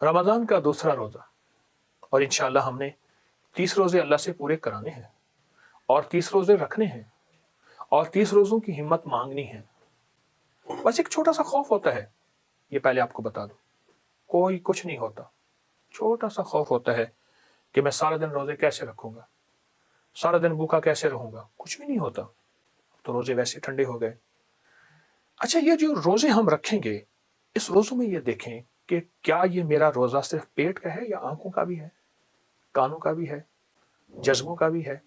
रमज़ान का दूसरा रोज़ा, और इंशाअल्लाह हमने 30 रोज़े अल्लाह से पूरे कराने हैं और 30 रोज़े रखने हैं और 30 रोज़ों की हिम्मत मांगनी है। बस एक छोटा सा खौफ होता है, ये पहले आपको बता दूं, कोई कुछ नहीं होता। छोटा सा खौफ होता है कि मैं सारा दिन रोज़े कैसे रखूंगा, सारा दिन भूखा कैसे रहूंगा। कुछ भी नहीं होता, तो रोज़े वैसे ठंडे हो गए। अच्छा, ये जो रोज़े हम रखेंगे, इस रोज़ों में ये देखें कि क्या ये मेरा रोज़ा सिर्फ पेट का है या आंखों का भी है, कानों का भी है, जज्बों का भी है,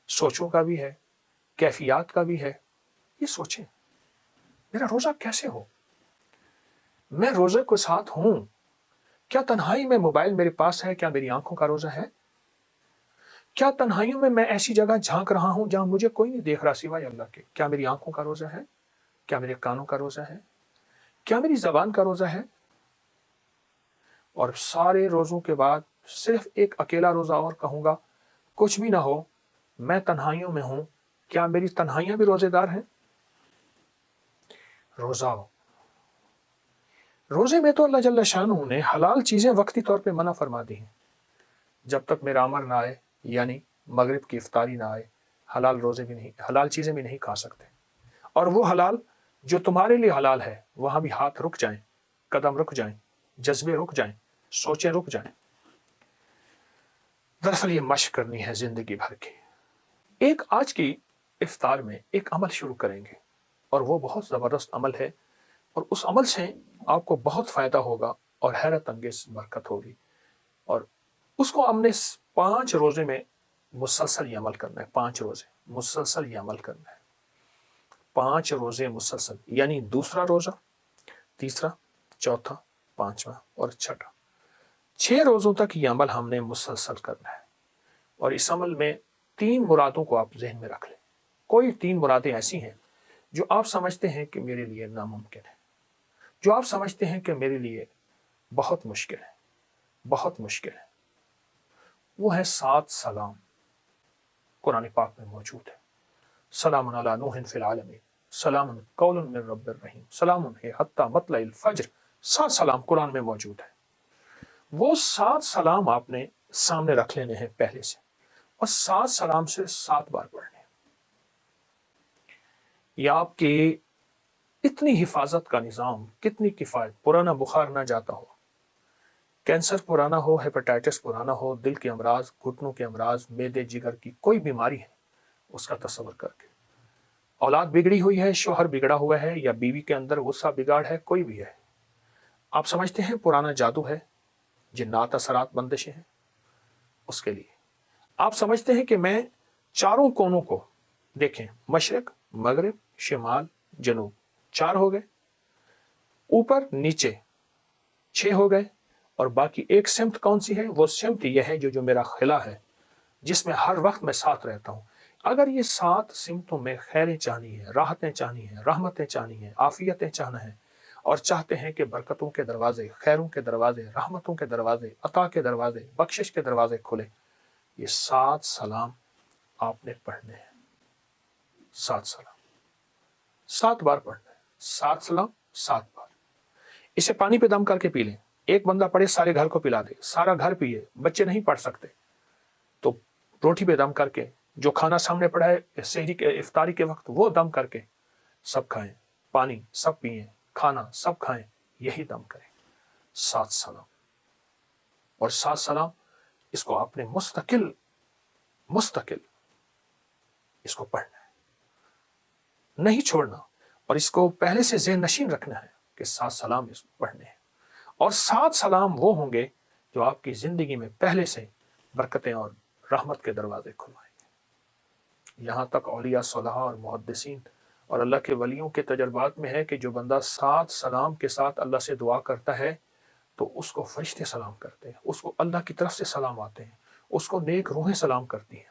सोचों का भी है, कैफियत का भी है। ये सोचें, मेरा रोज़ा कैसे हो, मैं रोज़े के साथ हूं, क्या तन्हाई में मोबाइल मेरे पास है, क्या मेरी आंखों का रोज़ा है? क्या तन्हाइयों में मैं ऐसी जगह झांक रहा हूं जहां मुझे कोई नहीं देख रहा सिवाय अल्लाह के? क्या मेरी आंखों का रोज़ा है? क्या मेरे कानों का रोज़ा है? क्या मेरी ज़बान का रोज़ा है? और सारे रोज़ों के बाद सिर्फ एक अकेला रोज़ा और कहूंगा, कुछ भी ना हो, मैं तन्हाइयों में हूं, क्या मेरी तन्हाइयां भी रोज़ेदार हैं? रोज़ा, रोज़े में तो अल्लाह जल्ल शानहू ने हलाल चीज़ें वक्ती तौर पे मना फरमा दी हैं। जब तक मेरा अमर ना आए, यानी मगरिब की इफ्तारी ना आए, हलाल रोज़े भी नहीं, हलाल चीज़ें भी नहीं खा सकते। और वो हलाल जो तुम्हारे लिए हलाल है, वहां भी हाथ रुक जाएं, कदम रुक जाएं, जज्बे रुक जाएं, सोचें रुक जाएं। दरअसल ये मशक करनी है जिंदगी भर की। एक आज की इफ्तार में एक अमल शुरू करेंगे और वो बहुत ज़बरदस्त अमल है, और उस अमल से आपको बहुत फ़ायदा होगा और हैरत अंगेज बरकत होगी। और उसको हमने 5 रोज़े में मुसलसल ये अमल करना है। 5 रोज़े मुसलसल ये अमल करना है। 5 रोज़े मुसलसल, यानी दूसरा रोज़ा, तीसरा, चौथा, पांचवा और छठा, 6 रोज़ों तक ये अमल हमने मुसलसल करना है। और इस अमल में 3 मुरादों को आप जहन में रख लें। कोई 3 मुरादें ऐसी हैं जो आप समझते हैं कि मेरे लिए नामुमकिन है, जो आप समझते हैं कि मेरे लिए बहुत मुश्किल है, बहुत मुश्किल है। वो है 7 सलाम, कुरान पाक में मौजूद है। सलामुन अला नूहिन फिल आलमीन, सलामुन कौलुन मिन रब्बिर रहीम, सलामुन है हत्ता मतलइल फज्र। 7 सलाम कुरान में मौजूद है। वो 7 सलाम आपने सामने रख लेने हैं पहले से, और 7 सलाम से 7 बार पढ़ने हैं। ये आपकी इतनी हिफाजत का निज़ाम, कितनी किफ़ायत। पुराना बुखार ना जाता हो, कैंसर पुराना हो, हेपेटाइटिस पुराना हो, दिल के अमराज, घुटनों के अमराज, मेदे जिगर की कोई बीमारी है, उसका तस्वर करके, औलाद बिगड़ी हुई है, शोहर बिगड़ा हुआ है, या बीवी के अंदर गुस्सा बिगाड़ है, कोई भी है, आप समझते हैं पुराना जादू है, जिन्नात असरात बंदिशें हैं, उसके लिए आप समझते हैं कि मैं चारों कोनों को देखें, मशरिक, मगरिब, शिमाल, जनूब, 4 हो गए, ऊपर नीचे 6 हो गए, और बाकी एक सिमत कौन सी है? वो सिमत यह है जो मेरा खिला है, जिसमें हर वक्त मैं साथ रहता हूं। अगर ये 7 सिमतों में खैरें चाहनी है, राहतें चाहनी है, रहमतें चाहनी है, आफियतें चाहना है, और चाहते हैं कि बरकतों के दरवाजे, खैरों के दरवाजे, रहमतों के दरवाजे, अता के दरवाजे, बख्शिश के दरवाजे खुले, ये 7 सलाम आपने पढ़ने हैं। 7 सलाम 7 बार पढ़ना है। 7 सलाम 7 बार। इसे पानी पे दम करके पी लें। एक बंदा पढ़े, सारे घर को पिला दे, सारा घर पिए। बच्चे नहीं पढ़ सकते तो रोटी पे दम करके, जो खाना सामने पड़ा है सहरी के इफ्तारी के वक्त, वो दम करके सब खाएं, पानी सब पिए, खाना सब खाएं, यही दम करें। 7 सलाम। और 7 सलाम इसको आपने मुस्तकिल इसको पढ़ना है, नहीं छोड़ना, और इसको पहले से ज़हन नशीन रखना है कि 7 सलाम इसको पढ़ने हैं। और 7 सलाम वो होंगे जो आपकी जिंदगी में पहले से बरकतें और रहमत के दरवाजे खुलवाएंगे। यहाँ तक औलिया सलाह और मुहद्दिसीन और अल्लाह के वलियों के तजर्बात में है कि जो बंदा 7 सलाम के साथ अल्लाह से दुआ करता है तो उसको फरिश्ते सलाम करते हैं, उसको अल्लाह की तरफ से सलाम आते हैं, उसको नेक रूहें सलाम करती हैं।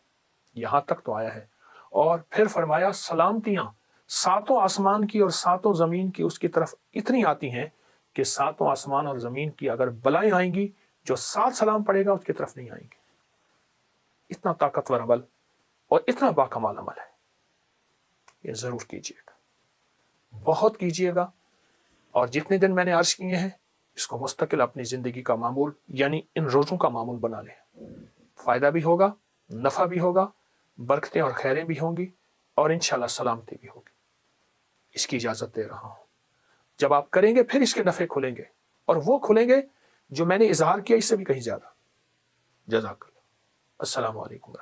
यहाँ तक तो आया है। और फिर फरमाया, सलामतियां 7 आसमान की और 7 ज़मीन की उसकी तरफ इतनी आती हैं कि 7 आसमान और ज़मीन की अगर बलाएं आएंगी, जो 7 सलाम पड़ेगा उसकी तरफ नहीं आएंगी। इतना ताकतवर अमल और इतना बाकमाल अमल है, ये ज़रूर कीजिएगा, बहुत कीजिएगा। और जितने दिन मैंने अर्ज किए हैं, اس کو مستقل اپنی زندگی کا معمول یعنی ان روزوں کا معمول بنا لیں. فائدہ بھی ہوگا، نفع بھی ہوگا، برکتیں اور خیریں بھی ہوں گی، اور انشاءاللہ سلامتی بھی ہوگی. اس کی اجازت دے رہا ہوں. جب آپ کریں گے پھر اس کے نفع کھلیں گے، اور وہ کھلیں گے جو میں نے اظہار کیا اس سے بھی کہیں زیادہ. جزاک اللہ. السلام علیکم.